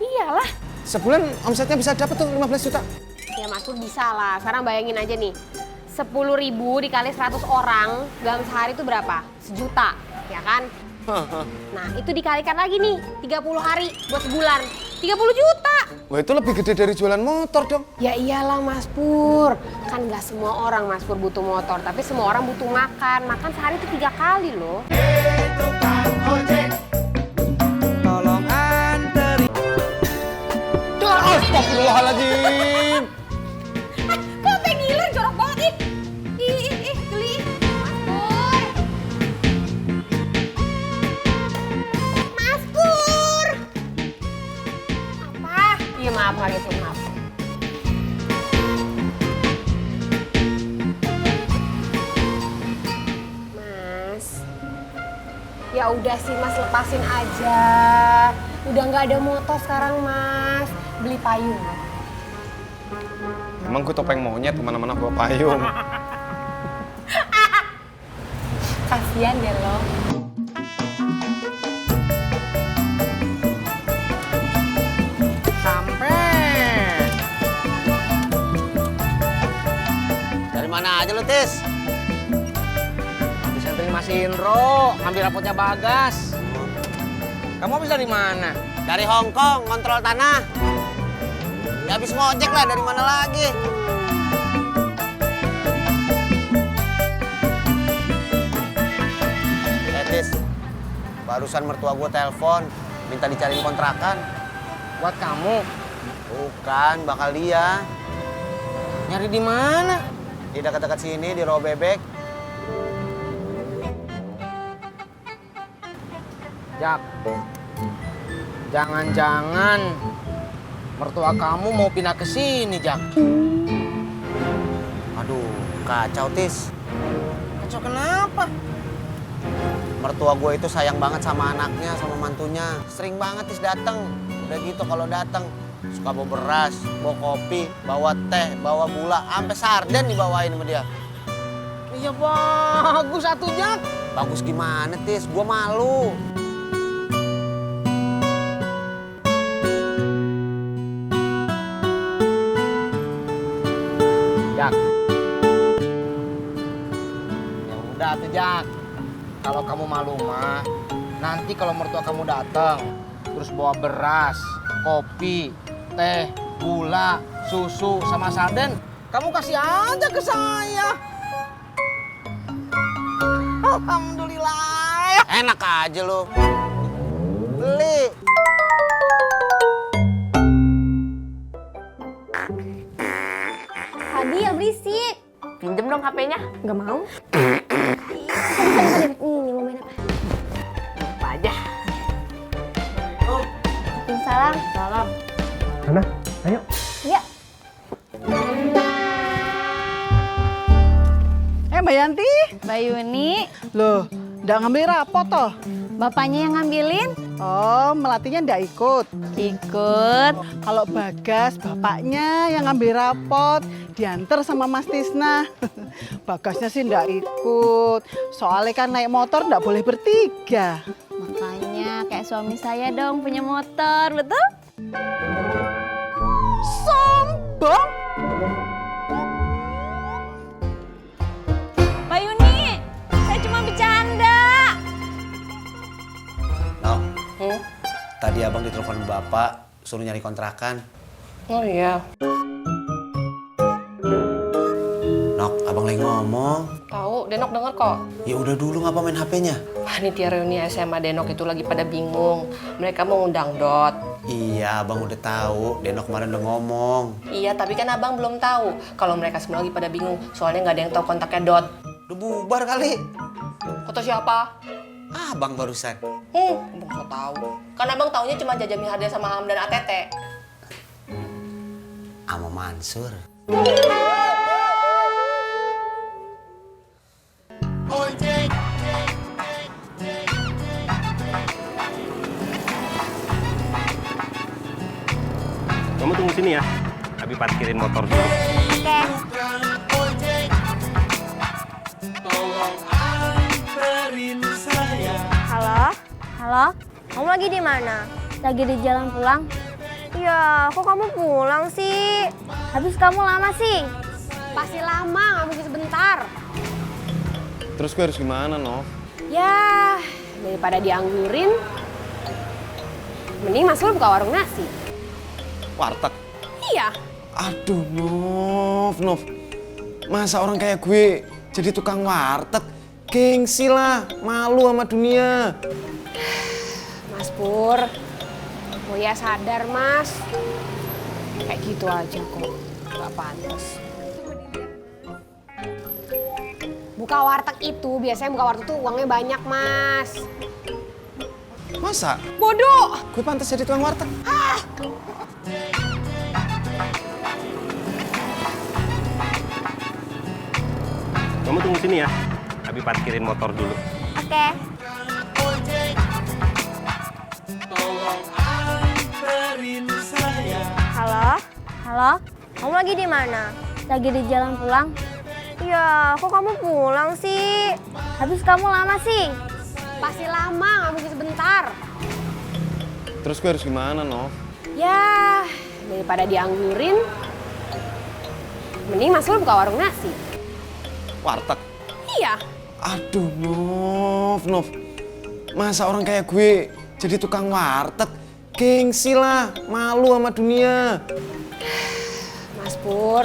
Iyalah. Sebulan omsetnya bisa dapat tuh 15 juta. Ya Mas Pur bisa lah. Sekarang bayangin aja nih. 10.000 dikali 100 orang dalam sehari itu berapa? Sejuta, ya kan? Nah, itu dikalikan lagi nih 30 hari buat sebulan. 30 juta. Wah, itu lebih gede dari jualan motor dong. Ya iyalah Mas Pur. Kan nggak semua orang Mas Pur butuh motor, tapi semua orang butuh makan. Makan sehari itu 3 kali loh. Tolong anteri. Astagfirullahaladzim. Kok teh ngiler jorok banget ih geli. Mas Pur. Apa? Iya maaf kali itu maaf. Mas. Ya udah sih Mas lepasin aja. Udah nggak ada motor sekarang Mas. Beli payung. Emang gue topeng monyet kemana-mana bawa payung. Kasian deh lo. Sampai. Dari mana aja lu, Tis? Habis anterin Mas Indro, ngambil rapotnya Bagas. Kamu habis dari mana? Dari Hong Kong, kontrol tanah. Ya habis ngojek lah, dari mana lagi? Tis, barusan mertua gue telepon, minta dicariin kontrakan. Buat kamu. Bukan, bakal dia. Nyari di mana? Di dekat-dekat sini, di Rawa Bebek. Jak. Jangan-jangan mertua kamu mau pindah ke sini, Jak. Aduh, kacau, Tis. Kacau kenapa? Mertua gue itu sayang banget sama anaknya, sama mantunya. Sering banget Tis dateng. Udah gitu kalau dateng suka bawa beras, bawa kopi, bawa teh, bawa gula, sampai sarden dibawain sama dia. Iya bagus atuh, Jak. Bagus gimana, Tis? Gue malu. Jak. Ya udah tuh, Jak. Kalau kamu malu mah, nanti kalau mertua kamu datang, terus bawa beras, kopi, teh, gula, susu, sama sarden, kamu kasih aja ke saya. Alhamdulillah. Enak aja lo. Beli. Tadi ya berisik. Pinjem dong HP-nya. Nggak mau. Ini mau main apa? Apa aja. Salam. Salam. Mana? Ayo. Iya. Mbak Yanti, Mbak Yuni, loh, nggak ngambil rapot toh? bapaknya yang ngambilin? Oh, melatihnya nggak ikut. Ikut. Kalau Bagas, bapaknya yang ngambil rapot, diantar sama Mas Tisna. Bagasnya sih nggak ikut, soalnya kan naik motor nggak boleh bertiga. Makanya kayak suami saya dong punya motor, betul? Sombong! Mbak Yuni, saya cuma bercanda. No. Tadi abang ditelepon bapak, suruh nyari kontrakan. Oh iya. Nok, abang lagi ngomong. Tahu, Denok denger kok. Ya udah dulu, ngapa main HP-nya? Panitia reuni SMA Denok itu lagi pada bingung. Mereka mau ngundang Dot. Iya, abang udah tahu. Denok kemarin udah ngomong. Iya, tapi kan abang belum tahu kalau mereka semua lagi pada bingung. Soalnya nggak ada yang tahu kontaknya Dot. Udah bubar kali. Kata siapa? Abang barusan. Abang so tahu. Kan abang taunya cuma Jajamin Hadiah sama Ham dan ATT. Sama Mansur. Kamu tunggu sini ya. Abi parkirin motor dulu. Halo? Halo? Kamu lagi di mana? Lagi di jalan pulang? Ya, kok kamu pulang sih? Habis kamu lama sih? Pasti lama, nggak mungkin sebentar. Terus gue harus gimana, Nov? Ya, daripada dianggurin, mending Mas Pur buka warung nasi. Warteg? Iya. Aduh, Nov. Masa orang kayak gue jadi tukang warteg? Gengsi lah, malu sama dunia. Mas Pur, oh ya sadar Mas. Kayak gitu aja kok, nggak pantas. Buka warteg itu, biasanya buka warteg tuh uangnya banyak, Mas. Masa? Bodoh! Gue pantas jadi tukang warteg? Kamu tunggu sini ya. Abi parkirin motor dulu. Oke. Halo? Halo? Kamu lagi di mana? Lagi di jalan pulang. Ya, kok kamu pulang sih? Habis kamu lama sih? Pasti lama, nggak mungkin sebentar. Terus gue harus gimana, Nov? Ya, daripada dianggurin, mending Mas Pur buka warung nasi. Warteg? Iya. Aduh, Nov. Masa orang kayak gue jadi tukang warteg? Gengsi lah, malu sama dunia. Mas Pur,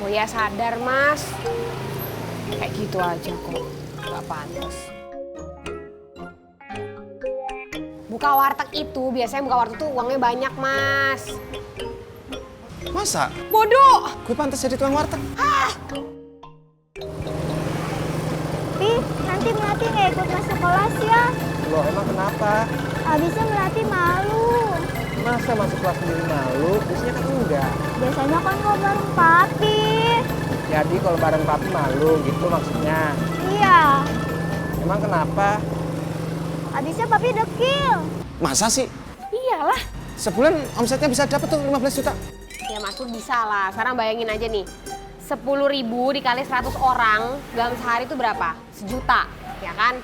oh ya sadar Mas. Kayak gitu aja kok, nggak pantas. Buka warteg itu, biasanya buka warteg tuh uangnya banyak, Mas. Masa? Bodoh! Gue pantas jadi tukang warteg? Nanti Melati nggak ikut masuk kelas ya? Loh, emang kenapa? Habisnya Melati malu. Masa masuk kelas sendiri malu? Biasanya kan enggak. Biasanya kan kau bareng papi. Jadi kalau bareng papi malu, gitu maksudnya. Iya. Emang kenapa? Habisnya papi dekil. Masa sih? Iyalah. Sebulan omsetnya bisa dapat tuh 15 juta. Ya Mas Pur bisa lah, sekarang bayangin aja nih. 10.000 dikali 100 orang, dalam sehari itu berapa? Sejuta, ya kan?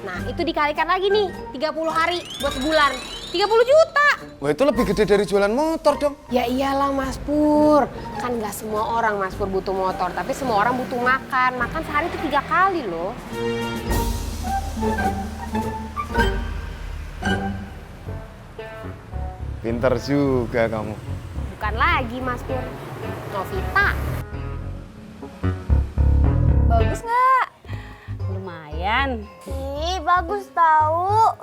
Nah, itu dikalikan lagi nih, 30 hari buat sebulan. 30 juta! Wah, itu lebih gede dari jualan motor dong. Ya iyalah Mas Pur, kan nggak semua orang Mas Pur butuh motor, tapi semua orang butuh makan. Makan sehari itu 3 kali loh. Pinter juga kamu. Bukan lagi Mas Pur, Novita. Bagus nggak? Lumayan. Ih, bagus tahu.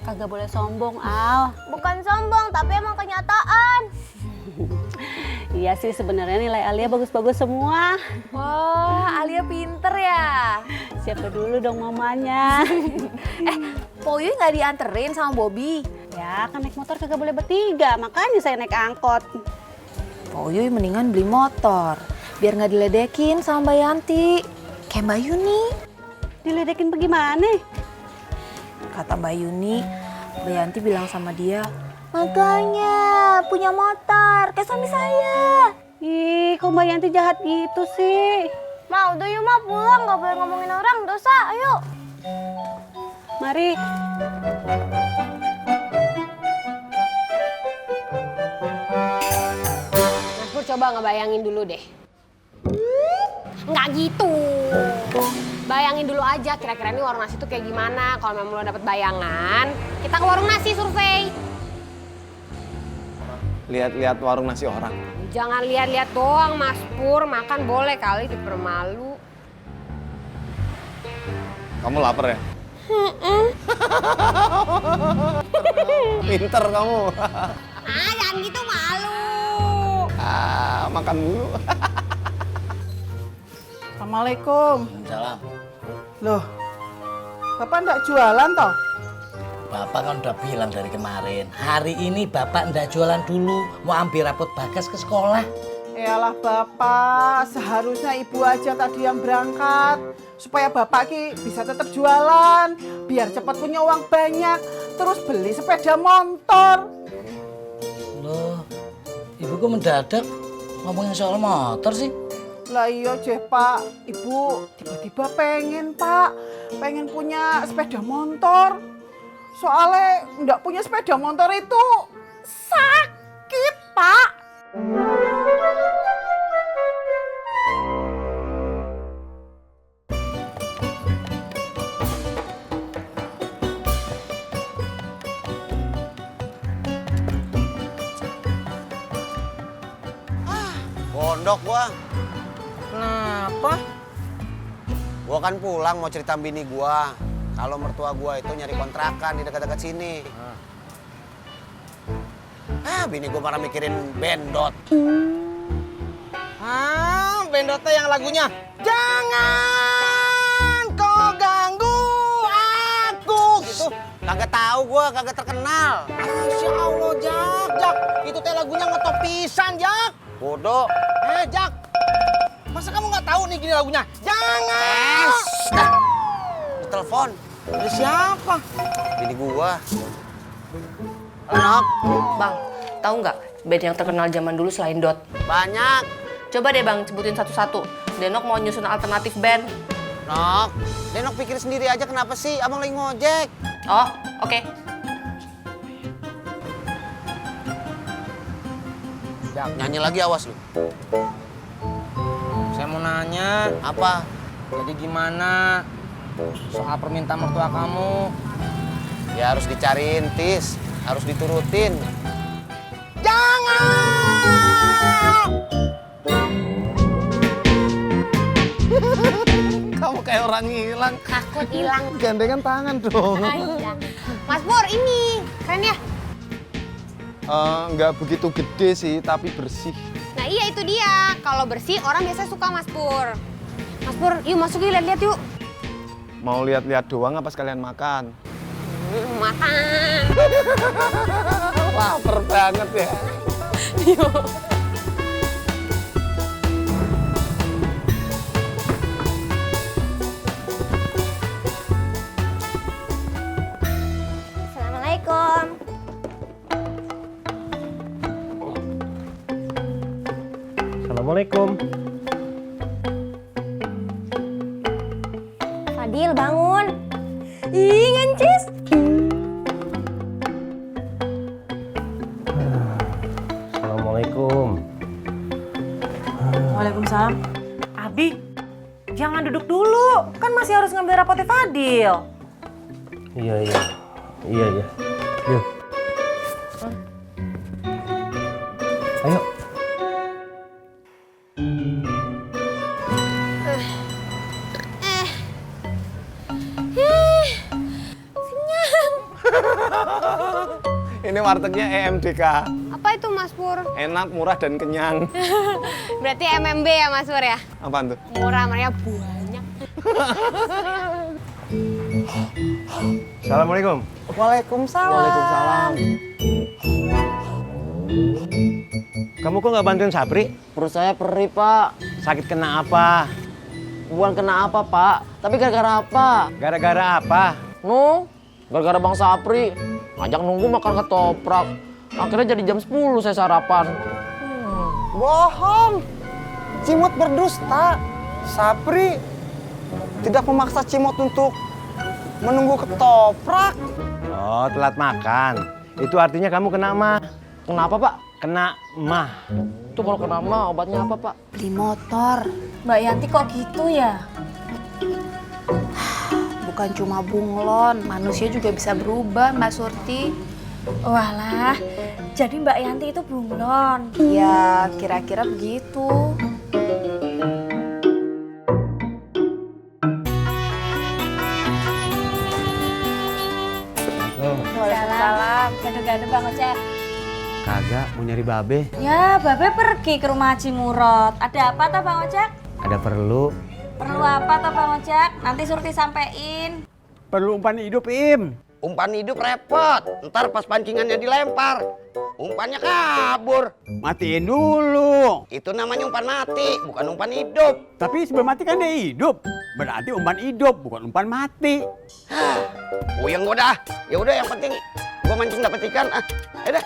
Kagak boleh sombong, Al. Bukan sombong, tapi emang kenyataan. Iya sih sebenarnya nilai Alia bagus-bagus semua. Wah, Alia pinter ya. Siapa dulu dong mamanya? Poyuy nggak dianterin sama Bobby? Ya kan naik motor kagak boleh bertiga, makanya saya naik angkot. Poyuy mendingan beli motor, biar nggak diledekin sama Mbak Yanti. Kayak Mbak Yuni. Diledekin bagaimana? Kata Mbak Yuni, Mbak Yanti bilang sama dia, Makanya punya motor kayak suami saya. Ih, kok Mbak Yanti jahat gitu sih? Ma, udah yuk Ma, pulang. Nggak boleh ngomongin orang, dosa. Ayo. Mari. Mas Pur coba ngebayangin dulu deh. Nggak gitu. Bayangin dulu aja kira-kira ini warung nasi tuh kayak gimana. Kalau memang lo dapet bayangan, kita ke warung nasi survei. Lihat-lihat warung nasi orang. Jangan lihat-lihat doang Mas Pur, makan boleh kali dipermalu. Kamu lapar ya? Pinter kamu. Ah, jangan gitu malu. Makan dulu. Assalamualaikum. Salam. Loh, Bapak ndak jualan toh? Bapak kan udah bilang dari kemarin, hari ini Bapak ndak jualan dulu, mau ambil rapot Bagas ke sekolah. Yalah Bapak, seharusnya Ibu aja tadi yang berangkat. Supaya Bapak ki bisa tetap jualan, biar cepat punya uang banyak, terus beli sepeda motor. Loh, Ibu kok mendadak ngomongin soal motor sih? Lah iya Jeh Pak, Ibu tiba-tiba pengen Pak, pengen punya sepeda motor. Soalnya nggak punya sepeda motor itu mondok gua. Kenapa? Gua kan pulang mau cerita bini gua. Kalau mertua gua itu nyari kontrakan di dekat-dekat sini. Bini gua marah mikirin bendot. Bendotnya yang lagunya Jangan kau ganggu aku gitu. Kagak tahu gua, kagak terkenal. Masya Allah, Jak. Itu teh lagunya ngetop pisan, Jak. Bodoh. Jak. Masa kamu nggak tahu nih gini lagunya? Jangan. Telepon. Ada siapa? Bini gua. Enak. Bang, tahu nggak band yang terkenal zaman dulu selain Dot? Banyak. Coba deh bang, sebutin satu-satu. Denok mau nyusun alternatif band. Nok, Denok pikir sendiri aja kenapa sih? Abang lagi ngojek. Oh, oke. Jak, Nyanyi lagi awas lu. saya mau nanya, Apa? jadi gimana soal permintaan mertua kamu? Ya harus dicariin, Tis. Harus diturutin. Jangan! Kamu kayak orang hilang. Takut hilang. Gandengan tangan dong. Iya. Mas Pur, ini keren ya? Nggak begitu gede sih, tapi bersih. Nah iya itu dia. Kalau bersih orang biasanya suka Mas Pur. Mas Pur, yuk masuk yuk lihat-lihat yuk. Mau lihat-lihat doang apa sekalian makan? Makan. Lapar banget ya. Yuk. Assalamualaikum. Assalamualaikum. Fadil bangun. Ih, ngencis. Assalamualaikum. Waalaikumsalam. Abi, jangan duduk dulu. Kan masih harus ngambil rapotnya Fadil. Iya. Yuk. Ayo. Ini wartegnya EMDK. Apa itu Mas Pur? Enak, murah, dan kenyang. Berarti MMB ya Mas Pur ya? Apaan tuh? Murah, mereka banyak. Assalamualaikum. Waalaikumsalam. Waalaikumsalam. Kamu kok nggak bantuin Sapri? Perut saya perih, Pak. Sakit kena apa? Bukan kena apa, Pak. Tapi gara-gara apa? Gara-gara apa? Gara-gara Bang Sapri. Ngajak nunggu makan ketoprak. Akhirnya jadi jam 10 saya sarapan. Bohong. Cimot berdusta. Sapri tidak memaksa Cimot untuk menunggu ketoprak. Oh, telat makan. Itu artinya kamu kena mah. Kenapa, Pak? Kena mah. Itu kalau kena mah obatnya apa, Pak? Beli motor. Mbak Yanti kok gitu ya? Bukan cuma bunglon, manusia juga bisa berubah, Mbak Surti. Walah, jadi Mbak Yanti itu bunglon. Ya, kira-kira begitu. Waalaikumsalam. Gado-gado Bang Ocek. Kagak, mau nyari babe. Ya, Babe pergi ke rumah Haji Murad. Ada apa toh Bang Ocek? Ada perlu. Perlu apa toh Bang Ocek? Nanti Surti sampein. Perlu umpan hidup, Im. Umpan hidup repot. Ntar pas pancingannya dilempar, umpannya kabur. Matiin dulu. Itu namanya umpan mati, bukan umpan hidup. Tapi sebelum mati kan dia hidup. Berarti umpan hidup, bukan umpan mati. Puyeng gua dah. Ya udah yang penting gua mancing dapet ikan. Ayo dah.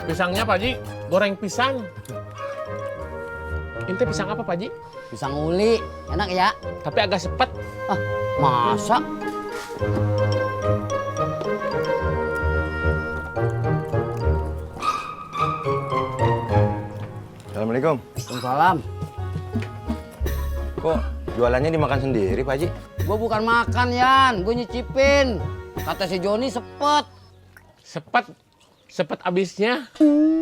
Pisangnya Pak Ji, goreng pisang. Ini pisang apa Pak Ji? Pisang uli, enak ya? Tapi agak sepet. Masa? Assalamualaikum. Waalaikumsalam. Kok jualannya dimakan sendiri, Pak Haji? Gue bukan makan, Yan. Gue nyicipin. Kata si Joni sepet. Sepet? Cepet abisnya.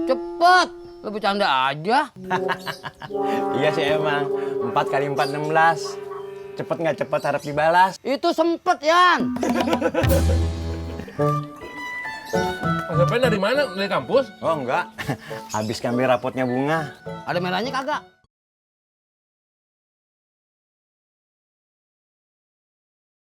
Cepet, lu bercanda aja. Iya sih emang, 4 kali 4 16. Cepet nggak cepet harap dibalas. Itu sempet, Yan. Mas Sofian dari mana? Dari kampus? Oh enggak, habis ngambil rapotnya Bunga. Ada merahnya kagak?